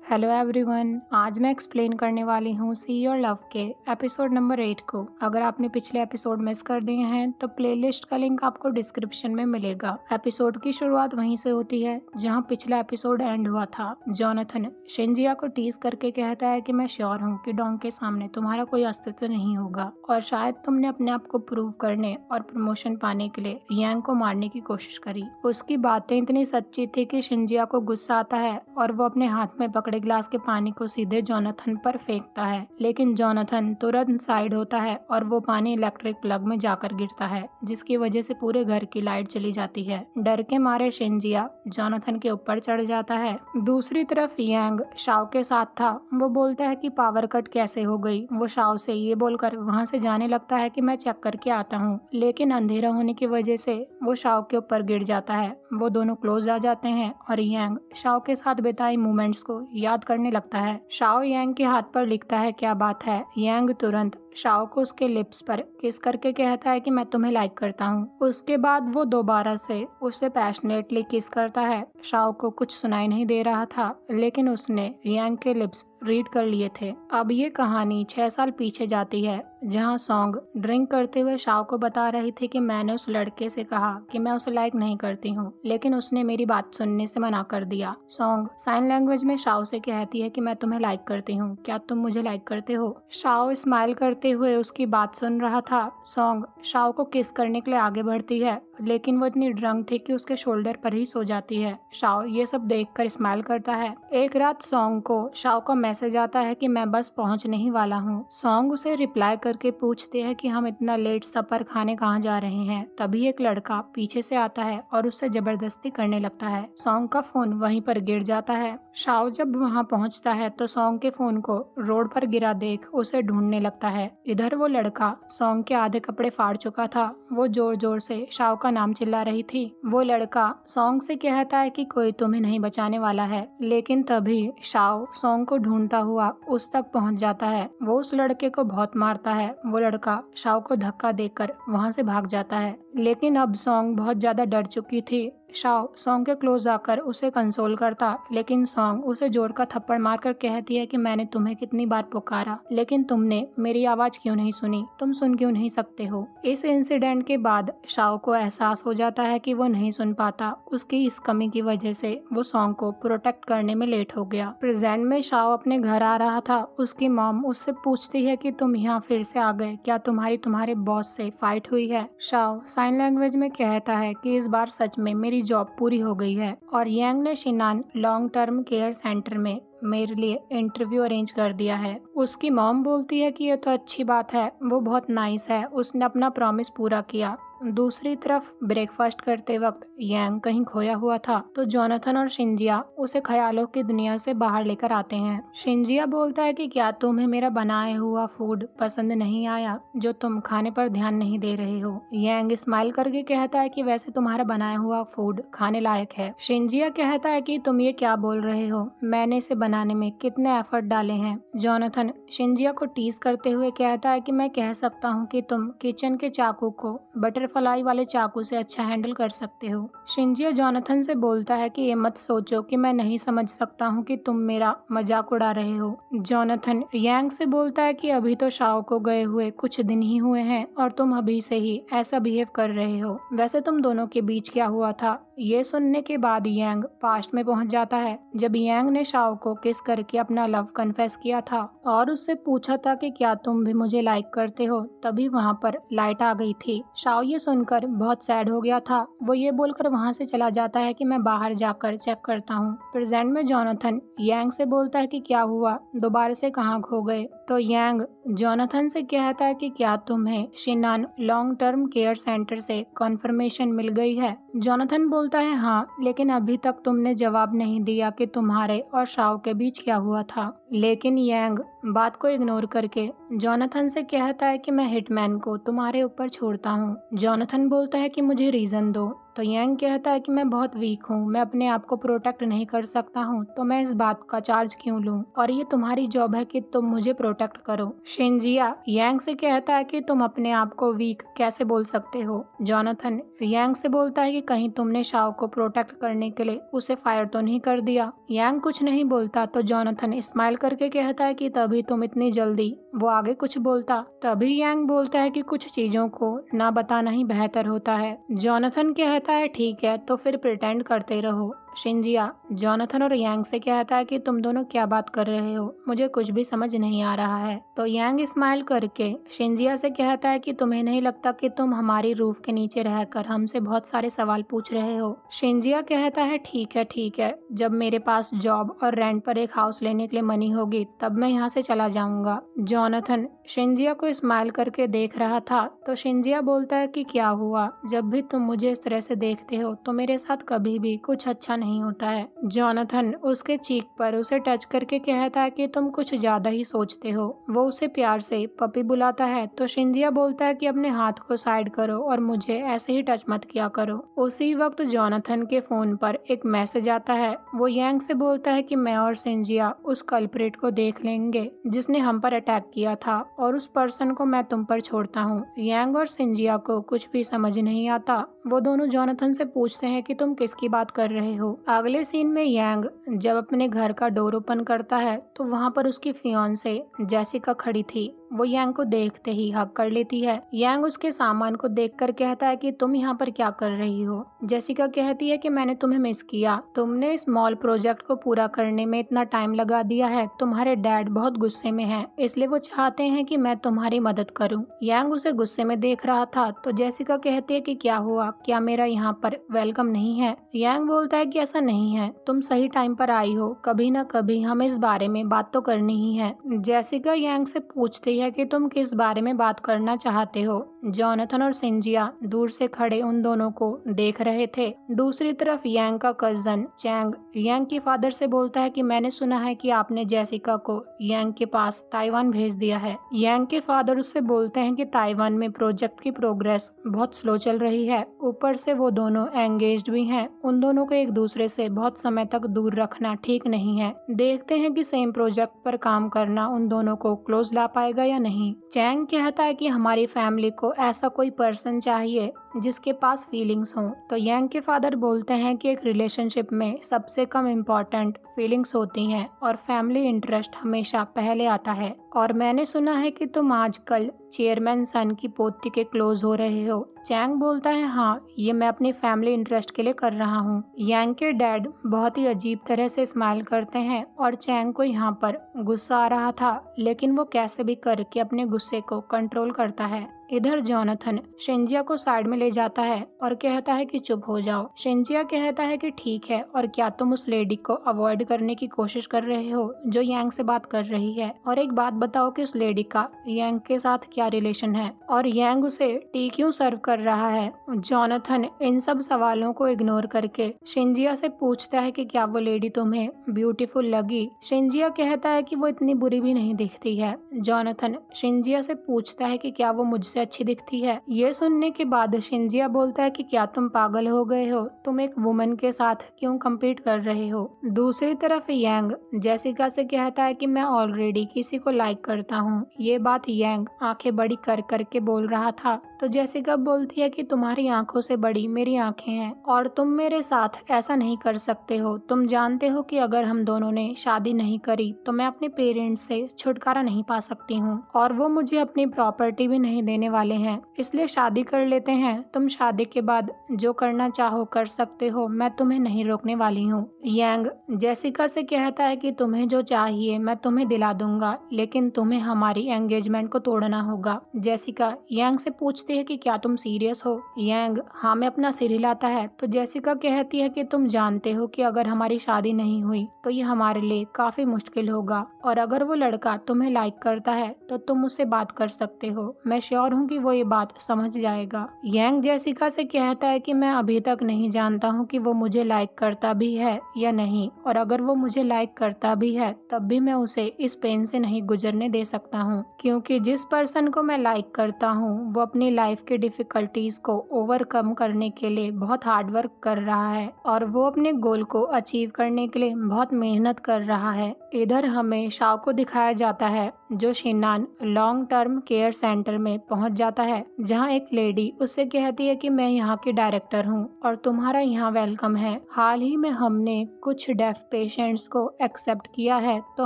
Hello everyone, आज मैं explain करने वाली हूँ सी योर लव के एपिसोड नंबर 8 को। अगर आपने पिछले एपिसोड मिस कर दिए हैं तो प्लेलिस्ट का लिंक आपको डिस्क्रिप्शन में मिलेगा। एपिसोड की शुरुआत वहीं से होती है जहाँ पिछला एपिसोड एंड हुआ था। जोनाथन शिंजिया को टीज करके कहता है कि मैं श्योर हूँ कि डोंग के सामने तुम्हारा कोई अस्तित्व नहीं होगा और शायद तुमने अपने आप को प्रूव करने और प्रमोशन पाने के लिए यांग को मारने की कोशिश करी। उसकी बातें इतनी सच्ची थी कि शिंजिया को गुस्सा आता है और वो अपने हाथ में पकड़े ग्लास के पानी को सीधे जोनाथन पर फेंकता है, लेकिन जोनाथन तुरंत साइड होता है और वो पानी इलेक्ट्रिक प्लग में जाकर गिरता है, जिसकी वजह से पूरे घर की लाइट चली जाती है। डर के मारे शिंजिया जोनाथन के ऊपर चढ़ जाता है। दूसरी तरफ यांग शाओ के साथ था। वो बोलता है कि पावर कट कैसे हो गई। वो शाओ से ये बोलकर वहाँ से जाने लगता है कि मैं चेक करके आता हूँ, लेकिन अंधेरा होने की वजह से वो शाओ के ऊपर गिर जाता है। वो दोनों क्लोज आ जाते हैं और यांग शाओ के साथ बिताई मोमेंट्स को याद करने लगता है। शाओ यांग के हाथ पर लिखता है क्या बात है। यांग तुरंत शाओ को उसके लिप्स पर किस करके कहता है कि मैं तुम्हें लाइक करता हूँ। उसके बाद वो दोबारा से उसे पैशनेटली किस करता है। शाओ को कुछ सुनाई नहीं दे रहा था, लेकिन उसने यांग के लिप्स रीड कर लिए थे। अब ये कहानी 6 साल पीछे जाती है, जहाँ सॉन्ग ड्रिंक करते हुए शाओ को बता रही थी कि मैंने उस लड़के से कहा कि मैं उसे लाइक नहीं करती हूँ, लेकिन उसने मेरी बात सुनने से मना कर दिया। सॉन्ग साइन लैंग्वेज में शाओ से कहती है कि मैं तुम्हें लाइक करती हूँ, क्या तुम मुझे लाइक करते हो। शाओ स्माइल करते हुए उसकी बात सुन रहा था। सॉन्ग शाओ को किस करने के लिए आगे बढ़ती है, लेकिन वो इतनी ड्रंक थी कि उसके शोल्डर पर ही सो जाती है। शाओ ये सब देखकर स्माइल करता है। एक रात सॉन्ग को शाओ का मैसेज आता है कि मैं बस पहुंचने ही वाला हूँ। सॉन्ग उसे रिप्लाई करके पूछते हैं कि हम इतना लेट सफर खाने कहाँ जा रहे हैं। तभी एक लड़का पीछे से आता है और उससे जबरदस्ती करने लगता है। सॉन्ग का फोन वहीं पर गिर जाता है। शाओ जब वहाँ पहुँचता है तो सॉन्ग के फोन को रोड पर गिरा देख उसे ढूंढने लगता है। इधर वो लड़का सॉन्ग के आधे कपड़े फाड़ चुका था। वो जोर जोर से शाओ का नाम चिल्ला रही थी। वो लड़का सॉन्ग से कहता है कि कोई तुम्हें नहीं बचाने वाला है, लेकिन तभी शाओ सॉन्ग को ढूंढता हुआ उस तक पहुंच जाता है। वो उस लड़के को बहुत मारता है। वो लड़का शाओ को धक्का देकर वहां से भाग जाता है, लेकिन अब सॉन्ग बहुत ज्यादा डर चुकी थी। शाओ सॉन्ग के क्लोज आकर उसे कंसोल करता, लेकिन सॉन्ग उसे जोर का थप्पड़ मारकर कहती है कि मैंने तुम्हें कितनी बार पुकारा, लेकिन तुमने मेरी आवाज क्यों नहीं सुनी, तुम सुन क्यों नहीं सकते हो। इस इंसिडेंट के बाद शाओ को एहसास हो जाता है कि वो नहीं सुन पाता। उसकी इस कमी की वजह से वो सॉन्ग को प्रोटेक्ट करने में लेट हो गया। प्रेजेंट में शाओ अपने घर आ रहा था। उसकी मॉम उससे पूछती है कि तुम यहाँ फिर से आ गए, क्या तुम्हारे बॉस से फाइट हुई है। शाओ साइन लैंग्वेज में कहता है कि इस बार सच में मेरी जॉब पूरी हो गई है और यांग ने शिनान लॉन्ग टर्म केयर सेंटर में मेरे लिए इंटरव्यू अरेंज कर दिया है। उसकी मॉम बोलती है कि ये तो अच्छी बात है, वो बहुत नाइस है, उसने अपना प्रॉमिस पूरा किया। दूसरी तरफ ब्रेकफास्ट करते वक्त यांग कहीं खोया हुआ था, तो जोनाथन और शिंजिया उसे ख्यालों की दुनिया से बाहर लेकर आते हैं। शिंजिया बोलता है कि क्या तुम्हें मेरा बनाया हुआ फूड पसंद नहीं आया, जो तुम खाने पर ध्यान नहीं दे रहे हो। यांग स्माइल करके कहता है कि वैसे तुम्हारा बनाया हुआ फूड खाने लायक है। शिंजिया कहता है कि तुम ये क्या बोल रहे हो, मैंने इसे बनाने में कितने एफर्ट डाले हैं। जोनाथन शिंजिया को टीज करते हुए कहता है कि मैं कह सकता हूँ कि तुम किचन के चाकू को बटरफ्लाई वाले चाकू से अच्छा हैंडल कर सकते हो। शिंजिया जोनाथन से बोलता है कि ये मत सोचो कि मैं नहीं समझ सकता हूँ कि तुम मेरा मजाक उड़ा रहे हो। जोनाथन यांग से बोलता है कि अभी तो शाओ को गए हुए कुछ दिन ही हुए हैं और तुम अभी से ही ऐसा बिहेव कर रहे हो। वैसे तुम दोनों के बीच क्या हुआ था। ये सुनने के बाद यांग पास्ट में पहुंच जाता है, जब यांग ने शाओ को किस करके अपना लव कन्फेस किया था और उससे पूछा था कि क्या तुम भी मुझे लाइक करते हो। तभी वहाँ पर लाइट आ गई थी। शाओ ये सुनकर बहुत सैड हो गया था। वो ये बोलकर वहाँ से चला जाता है कि मैं बाहर जाकर चेक करता हूँ। प्रेजेंट में जोनाथन यांग से बोलता है कि क्या हुआ, दोबारा से कहाँ खो गए। तो यांग जोनाथन से कहता है कि क्या तुम्हें शिनान लॉन्ग टर्म केयर सेंटर से कॉन्फर्मेशन मिल गई है। जोनाथन बोलता है हाँ, लेकिन अभी तक तुमने जवाब नहीं दिया कि तुम्हारे और शाओ के बीच क्या हुआ था। लेकिन यांग बात को इग्नोर करके जोनाथन से कहता है कि मैं हिटमैन को तुम्हारे ऊपर छोड़ता हूँ। जोनाथन बोलता है कि मुझे रीजन दो, तो यांग कहता है कि मैं बहुत वीक हूँ, मैं अपने आप को प्रोटेक्ट नहीं कर सकता हूँ, तो मैं इस बात का चार्ज क्यों लूँ, और ये तुम्हारी जॉब है कि तुम मुझे प्रोटेक्ट करो। शिंजिया यांग से कहता है कि तुम अपने आप को वीक कैसे बोल सकते हो। जोनाथन यांग से बोलता है कि कहीं तुमने शाओ को प्रोटेक्ट करने के लिए उसे फायर तो नहीं कर दिया। यांग कुछ नहीं बोलता तो जोनाथन स्माइल करके कहता है कि तभी तुम इतनी जल्दी। वो आगे कुछ बोलता तभी यांग बोलता है कि कुछ चीजों को ना बताना ही बेहतर होता है। जोनाथन कहता है ठीक है, तो फिर प्रिटेंड करते रहो। शिंजिया जोनाथन और यांग से कहता है कि तुम दोनों क्या बात कर रहे हो, मुझे कुछ भी समझ नहीं आ रहा है। तो यांग स्माइल करके शिंजिया से कहता है कि तुम्हें नहीं लगता कि तुम हमारी रूफ के नीचे रहकर हमसे बहुत सारे सवाल पूछ रहे हो। शिंजिया कहता है ठीक है, जब मेरे पास जॉब और रेंट पर एक हाउस लेने के लिए मनी होगी तब मैं यहाँ से चला जाऊंगा। जोनाथन शिंजिया को स्माइल करके देख रहा था तो शिंजिया बोलता है कि क्या हुआ, जब भी तुम मुझे इस तरह से देखते हो तो मेरे साथ कभी भी कुछ अच्छा नहीं होता है। जोनाथन उसके चीक पर उसे टच करके कहता है कि तुम कुछ ज्यादा ही सोचते हो। वो उसे प्यार से पपी बुलाता है तो शिंजिया बोलता है कि अपने हाथ को साइड करो और मुझे ऐसे ही टच मत किया करो। उसी वक्त जोनाथन के फोन पर एक मैसेज आता है। वो यांग से बोलता है कि मैं और शिंजिया उस कल्प्रिट को देख लेंगे जिसने हम पर अटैक किया था, और उस पर्सन को मैं तुम पर छोड़ता हूँ। यांग और शिंजिया को कुछ भी समझ नहीं आता। वो दोनों जोनाथन से पूछते हैं कि तुम किसकी बात कर रहे हो। अगले सीन में यांग जब अपने घर का डोर ओपन करता है तो वहाँ पर उसकी फियांसे जेसिका खड़ी थी। वो यांग को देखते ही हक कर लेती है। यांग उसके सामान को देखकर कहता है कि तुम यहाँ पर क्या कर रही हो। जेसिका कहती है कि मैंने तुम्हें मिस किया, तुमने इस मॉल प्रोजेक्ट को पूरा करने में इतना टाइम लगा दिया है, तुम्हारे डैड बहुत गुस्से में हैं, इसलिए वो चाहते हैं कि मैं तुम्हारी मदद करूं। यांग उसे गुस्से में देख रहा था तो जेसिका कहती है कि क्या हुआ, क्या मेरा यहाँ पर वेलकम नहीं है। यांग बोलता है कि ऐसा नहीं है, तुम सही टाइम पर आई हो, कभी न कभी हमें इस बारे में बात तो करनी ही है। जेसिका यांग से पूछती है कि तुम किस बारे में बात करना चाहते हो। जोनाथन और शिंजिया दूर से खड़े उन दोनों को देख रहे थे। दूसरी तरफ यांग का कजन चैंग यांग के फादर से बोलता है कि मैंने सुना है कि आपने जेसिका को यांग के पास ताइवान भेज दिया है। यांग के फादर उससे बोलते हैं कि ताइवान में प्रोजेक्ट की प्रोग्रेस बहुत स्लो चल रही है, ऊपर से वो दोनों एंगेज्ड भी हैं। उन दोनों को एक दूसरे से बहुत समय तक दूर रखना ठीक नहीं है। देखते हैं कि सेम प्रोजेक्ट पर काम करना उन दोनों को क्लोज ला पाएगा या नहीं। चैंग कहता है कि हमारी फैमिली को ऐसा कोई पर्सन चाहिए जिसके पास फीलिंग्स हों। तो यांग के फादर बोलते हैं कि एक रिलेशनशिप में सबसे कम इम्पोर्टेंट फीलिंग्स होती हैं और फैमिली इंटरेस्ट हमेशा पहले आता है। और मैंने सुना है कि तुम आजकल चेयरमैन सन की पोती के क्लोज हो रहे हो। चैंग बोलता है हाँ, ये मैं अपनी फैमिली इंटरेस्ट के लिए कर रहा हूँ। यांग के डैड बहुत ही अजीब तरह से स्माइल करते हैं और चैंग को यहाँ पर गुस्सा आ रहा था, लेकिन वो कैसे भी करके अपने गुस्से को कंट्रोल करता है। इधर जोनाथन शिंजिया को साइड में ले जाता है और कहता है कि चुप हो जाओ। शिंजिया कहता है कि ठीक है, और क्या तुम उस लेडी को अवॉइड करने की कोशिश कर रहे हो जो यांग से बात कर रही है, और एक बात बताओ कि उस लेडी का यांग के साथ क्या रिलेशन है, और यांग उसे टी क्यों सर्व कर रहा है। जोनाथन इन सब सवालों को इग्नोर करके शिंजिया से पूछता है कि क्या वो लेडी तुम्हें ब्यूटीफुल लगी। शिंजिया कहता है कि वो इतनी बुरी भी नहीं दिखती है। जोनाथन शिंजिया से पूछता है कि क्या वो मुझसे अच्छी दिखती है। ये सुनने के बाद शिंजिया बोलता है कि क्या तुम पागल हो गए हो, तुम एक वुमन के साथ क्यों कम्पीट कर रहे हो। दूसरी तरफ यांग जेसिका से कहता है कि मैं ऑलरेडी किसी को लाइक करता हूँ। ये बात यांग आंखें बड़ी कर करके बोल रहा था तो जेसिका बोलती है कि तुम्हारी आंखों से बड़ी मेरी आंखें हैं और तुम मेरे साथ ऐसा नहीं कर सकते हो। तुम जानते हो कि अगर हम दोनों ने शादी नहीं करी तो मैं अपने पेरेंट्स से छुटकारा नहीं पा सकती हूँ, और वो मुझे अपनी प्रॉपर्टी भी नहीं देने वाले हैं, इसलिए शादी कर लेते हैं। तुम शादी के बाद जो करना चाहो कर सकते हो, मैं तुम्हें नहीं रोकने वाली हूँ। यांग जेसिका से कहता है कि तुम्हें जो चाहिए मैं तुम्हें दिला दूंगा, लेकिन तुम्हें हमारी एंगेजमेंट को तोड़ना होगा। जेसिका यांग से पूछती है कि क्या तुम सीरियस हो। यांग हाँ में अपना सिर हिलाता है तो जेसिका कहती है कि तुम जानते हो कि अगर हमारी शादी नहीं हुई तो ये हमारे लिए काफी मुश्किल होगा, और अगर वो लड़का तुम्हें लाइक करता है तो तुम उससे बात कर सकते हो। मैं श्योर हूँ कि वो ये बात समझ जाएगा। यांग जेसिका से कहता है कि मैं अभी तक नहीं जानता हूँ कि वो मुझे लाइक करता भी है या नहीं, और अगर वो मुझे लाइक करता भी है तब भी मैं उसे इस पेन से नहीं गुजरने दे सकता हूँ, क्योंकि जिस पर्सन को मैं लाइक करता हूँ वो अपनी लाइफ के डिफिकल्टीज को ओवरकम करने के लिए बहुत हार्ड वर्क कर रहा है और वो अपने गोल को अचीव करने के लिए बहुत मेहनत कर रहा है। इधर हमें शाओ को दिखाया जाता है जो शिनान लॉन्ग टर्म केयर सेंटर में पहुंच जाता है, जहां एक लेडी उससे कहती है कि मैं यहाँ की डायरेक्टर हूँ और तुम्हारा यहाँ वेलकम है। हाल ही में हमने कुछ डेफ पेशेंट्स को एक्सेप्ट किया है, तो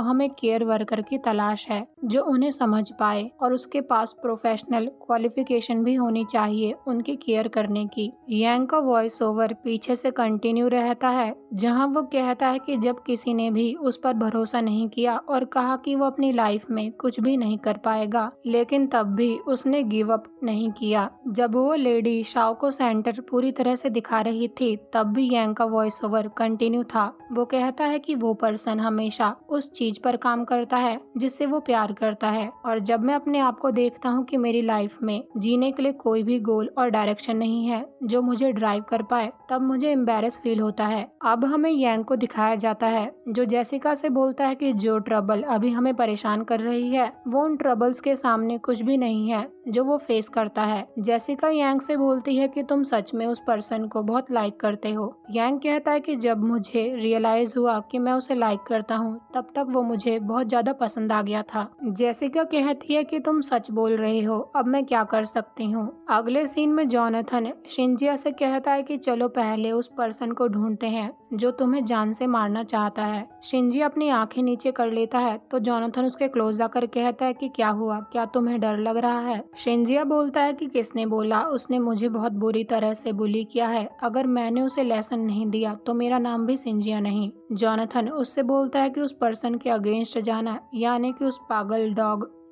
हमें केयर वर्कर की तलाश है जो उन्हें समझ पाए और उसके पास प्रोफेशनल क्वालिफिकेशन भी होनी चाहिए उनकी केयर करने की। यांग का वॉइस ओवर पीछे से कंटिन्यू रहता है, जहां वो कहता है कि जब किसी ने भी उस पर भरोसा नहीं किया और कहा कि वो अपनी लाइफ में कुछ भी नहीं कर पाएगा, लेकिन तब भी उसने गिव अप नहीं किया। जब वो लेडी शाओ को सेंटर पूरी तरह से दिखा रही थी, तब भी यांग का वॉइस ओवर कंटिन्यू था। वो कहता है कि वो पर्सन हमेशा उस चीज पर काम करता है जिससे वो प्यार करता है, और जब मैं अपने आप को देखता हूँ कि मेरी लाइफ में जीने के लिए कोई भी गोल और डायरेक्शन नहीं है जो मुझे ड्राइव कर पाए, तब मुझे एम्बैरेस फील होता है। अब हमें यांग को दिखाया जाता है जो जेसिका से बोलता है कि जो ट्रबल अभी हमें परेशान कर रही है वो उन ट्रबल्स के सामने कुछ भी नहीं है जो वो फेस करता है। जेसिका यांग से बोलती है कि तुम सच में उस पर्सन को बहुत लाइक करते हो। यांग कहता है कि जब मुझे रियलाइज हुआ कि मैं उसे लाइक करता हूँ, तब तक वो मुझे बहुत ज्यादा पसंद आ गया था। जेसिका कहती है कि तुम सच बोल रहे हो, अब मैं क्या कर सकती हूँ। अगले सीन में जॉनथन शिंजिया से कहता है कि चलो पहले उस पर्सन को ढूंढते हैं जो तुम्हें जान से मारना चाहता है। शिंजिया अपनी आंखें नीचे कर लेता है तो जॉनथन उसके क्लोज आकर कहता है कि क्या हुआ, क्या तुम्हें डर लग रहा है। शिंजिया बोलता है कि किसने बोला, उसने मुझे बहुत बुरी तरह से बुली किया है। अगर मैंने उसे लेसन नहीं दिया तो मेरा नाम भी शिंजिया नहीं। जॉनथन उससे बोलता है कि उस पर्सन के अगेंस्ट जाना, यानी कि उस पागल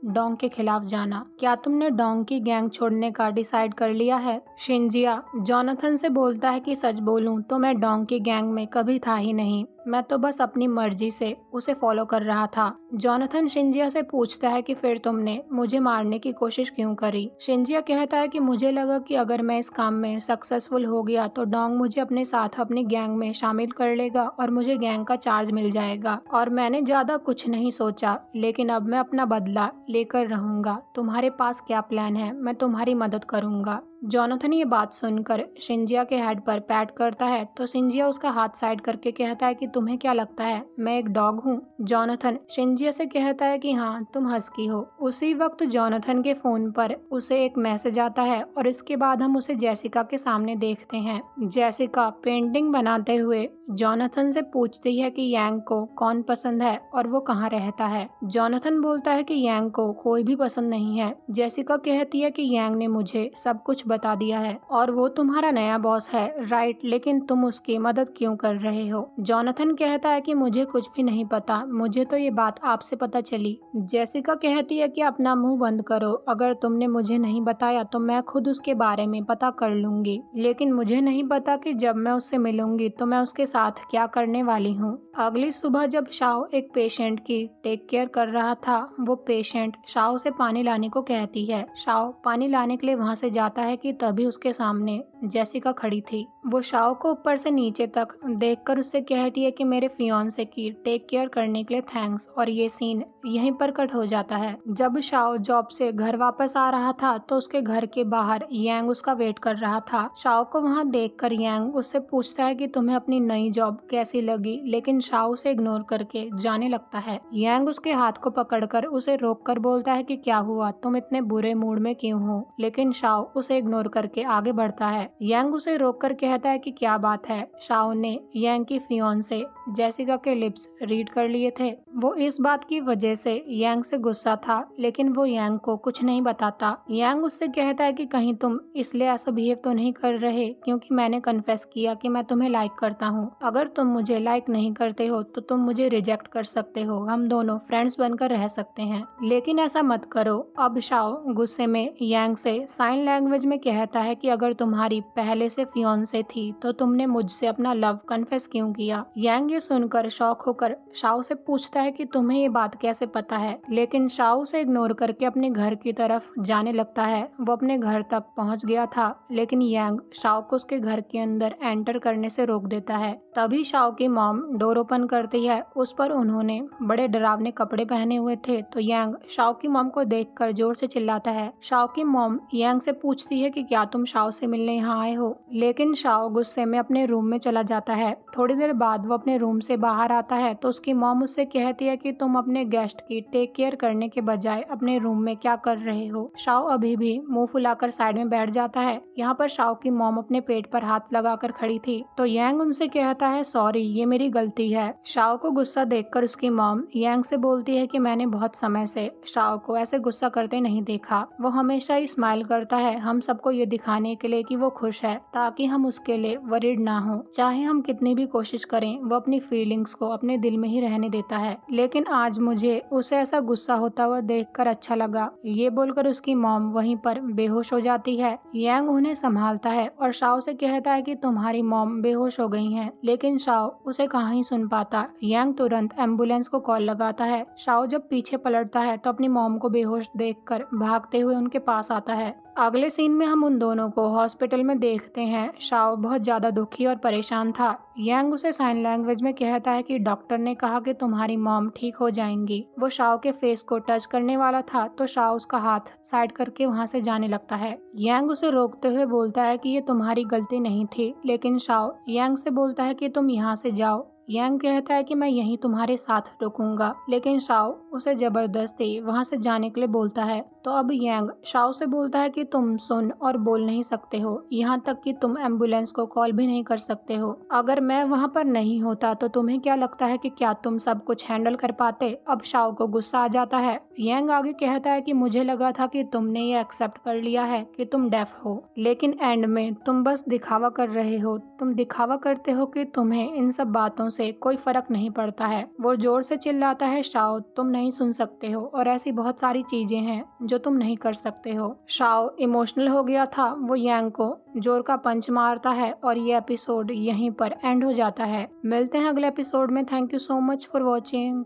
डोंग के खिलाफ जाना। क्या तुमने डोंग की गैंग छोड़ने का डिसाइड कर लिया है? शिंजिया जॉनथन से बोलता है कि सच बोलूं तो मैं डोंग की गैंग में कभी था ही नहीं, मैं तो बस अपनी मर्जी से उसे फॉलो कर रहा था। जॉनथन शिंजिया से पूछता है कि फिर तुमने मुझे मारने की कोशिश क्यों करी? शिंजिया कहता है कि मुझे लगा कि अगर मैं इस काम में सक्सेसफुल हो गया तो डोंग मुझे अपने साथ अपनी गैंग में शामिल कर लेगा और मुझे गैंग का चार्ज मिल जाएगा, और मैंने ज्यादा कुछ नहीं सोचा, लेकिन अब मैं अपना बदला लेकर रहूंगा। तुम्हारे पास क्या प्लान है? मैं तुम्हारी मदद करूंगा। जॉनथन ये बात सुनकर शिंजिया के हेड पर पैट करता है तो शिंजिया उसका हाथ साइड करके कहता है कि तुम्हें क्या लगता है मैं एक डॉग हूँ? जॉनथन शिंजिया से कहता है कि हाँ, तुम हस्की हो। उसी वक्त जॉनथन के फोन पर उसे एक मैसेज आता है और इसके बाद हम उसे जेसिका के सामने देखते हैं। जेसिका पेंटिंग बनाते हुए जॉनथन से पूछती है कि यांग को कौन पसंद है और वो कहाँ रहता है। जॉनथन बोलता है कि यांग को कोई भी पसंद नहीं है। जेसिका कहती है कि यांग ने मुझे सब कुछ बता दिया है और वो तुम्हारा नया बॉस है, राइट, लेकिन तुम उसकी मदद क्यों कर रहे हो? जॉनथन कहता है कि मुझे कुछ भी नहीं पता, मुझे तो ये बात आपसे पता चली। जेसिका कहती है कि अपना मुंह बंद करो, अगर तुमने मुझे नहीं बताया तो मैं खुद उसके बारे में पता कर लूंगी, लेकिन मुझे नहीं पता कि जब मैं उससे मिलूंगी तो मैं उसके साथ क्या करने वाली हूँ। अगली सुबह जब शाओ एक पेशेंट की टेक केयर कर रहा था, वो पेशेंट शाओ से पानी लाने को कहती है। शाओ पानी लाने के लिए वहाँ से जाता है कि तभी उसके सामने जेसिका खड़ी थी। वो शाओ को ऊपर से नीचे तक देखकर उससे कहती है कि मेरे फियांसे की टेक केयर करने के लिए थैंक्स, और ये सीन यहीं पर कट हो जाता है। जब शाओ जॉब से घर वापस आ रहा था तो उसके घर के बाहर यांग उसका वेट कर रहा था। शाओ को वहाँ देखकर यांग उससे पूछता है कि तुम्हें अपनी नई जॉब कैसी लगी, लेकिन शाओ उसे इग्नोर करके जाने लगता है। यांग उसके हाथ को पकड़कर उसे रोककर बोलता है कि क्या हुआ, तुम इतने बुरे मूड में क्यों हो, लेकिन शाओ उसे इग्नोर करके आगे बढ़ता है। यांग उसे रोककर कहता है कि क्या बात है। शाओ ने यांग की फियांसे जेसिका के लिप्स रीड कर लिए थे। वो इस बात की वजह से यांग से गुस्सा था, लेकिन वो यांग को कुछ नहीं बताता। यांग उससे कहता है कि कहीं तुम इसलिए ऐसा बिहेव तो नहीं कर रहे क्योंकि मैंने कन्फेस किया कि मैं तुम्हें लाइक करता हूँ। अगर तुम मुझे लाइक नहीं करते हो तो तुम मुझे रिजेक्ट कर सकते हो, हम दोनों फ्रेंड्स बनकर रह सकते हैं, लेकिन ऐसा मत करो। अब शाओ गुस्से में यांग से साइन लैंग्वेज में कहता है कि अगर तुम्हारी तुम्हारी पहले से फियांसे थी तो तुमने मुझसे अपना लव कन्फेस क्यों किया? यांग ये सुनकर शॉक होकर शाओ से पूछता है कि तुम्हें ये बात कैसे पता है, लेकिन शाओ उसे इग्नोर करके अपने घर की तरफ जाने लगता है। वो अपने घर तक पहुंच गया था, लेकिन यांग शाओ को उसके घर के अंदर एंटर करने से रोक देता है। तभी शाओ की मॉम डोर ओपन करती है। उस पर उन्होंने बड़े डरावने कपड़े पहने हुए थे, तो यांग शाओ की मॉम को देखकर जोर से चिल्लाता है। शाओ की मॉम यांग से पूछती है कि क्या तुम शाओ से मिलने यहाँ आए हो, लेकिन शाओ गुस्से में अपने रूम में चला जाता है। थोड़ी देर बाद वो अपने रूम से बाहर आता है तो उसकी मॉम उससे कहती है कि तुम अपने गेस्ट की टेक केयर करने के बजाय अपने रूम में क्या कर रहे हो। शाओ अभी भी मुंह फुलाकर साइड में बैठ जाता है। यहाँ पर शाओ की मॉम अपने पेट पर हाथ लगाकर खड़ी थी, तो यांग उनसे कहता है सॉरी, ये मेरी गलती है। शाओ को गुस्सा देखकर उसकी मॉम यांग से बोलती है कि मैंने बहुत समय से शाओ को ऐसे गुस्सा करते नहीं देखा। वो हमेशा ही स्माइल करता है, हम सबको ये दिखाने के लिए कि वो खुश है, ताकि हम उसके लिए वरीड ना हो। चाहे हम कितनी भी कोशिश करें, वो अपनी फीलिंग्स को अपने दिल में ही रहने देता है। लेकिन आज मुझे उसे ऐसा गुस्सा होता हुआ देखकर अच्छा लगा। ये बोलकर उसकी मॉम वहीं पर बेहोश हो जाती है। यांग उन्हें संभालता है और शाओ से कहता है कि तुम्हारी मॉम बेहोश हो गई हैं, लेकिन शाओ उसे कहाँ ही सुन पाता। यांग तुरंत एम्बुलेंस को कॉल लगाता है। शाओ जब पीछे पलटता है तो अपनी मॉम को बेहोश देखकर भागते हुए उनके पास आता है। अगले सीन में हम उन दोनों को हॉस्पिटल में देखते हैं। शाओ बहुत ज्यादा दुखी और परेशान था। यांग उसे साइन लैंग्वेज में कहता है कि डॉक्टर ने कहा कि तुम्हारी मॉम ठीक हो जाएंगी। वो शाओ के फेस को टच करने वाला था तो शाओ उसका हाथ साइड करके वहां से जाने लगता है। यांग उसे रोकते हुए बोलता है कि ये तुम्हारी गलती नहीं थी, लेकिन शाओ यांग से बोलता है कि तुम यहाँ से जाओ। यांग कहता है कि मैं यहीं तुम्हारे साथ रुकूंगा, लेकिन शाओ उसे जबरदस्ती वहां से जाने के लिए बोलता है। तो अब यांग शाओ से बोलता है कि तुम सुन और बोल नहीं सकते हो, यहाँ तक कि तुम एम्बुलेंस को कॉल भी नहीं कर सकते हो। अगर मैं वहाँ पर नहीं होता तो तुम्हें क्या लगता है कि क्या तुम सब कुछ हैंडल कर पाते? अब शाओ को गुस्सा आ जाता है। यांग आगे कहता है कि मुझे लगा था कि तुमने ये एक्सेप्ट कर लिया है कि तुम डेफ हो, लेकिन एंड में तुम बस दिखावा कर रहे हो। तुम दिखावा करते हो कि तुम्हें इन सब बातों से कोई फर्क नहीं पड़ता है। वो जोर से चिल्लाता है, शाओ तुम नहीं सुन सकते हो और ऐसी बहुत सारी चीजें हैं जो तुम नहीं कर सकते हो। शाओ इमोशनल हो गया था। वो यांग को जोर का पंच मारता है और ये एपिसोड यहीं पर एंड हो जाता है। मिलते हैं अगले एपिसोड में। Thank you so much for watching.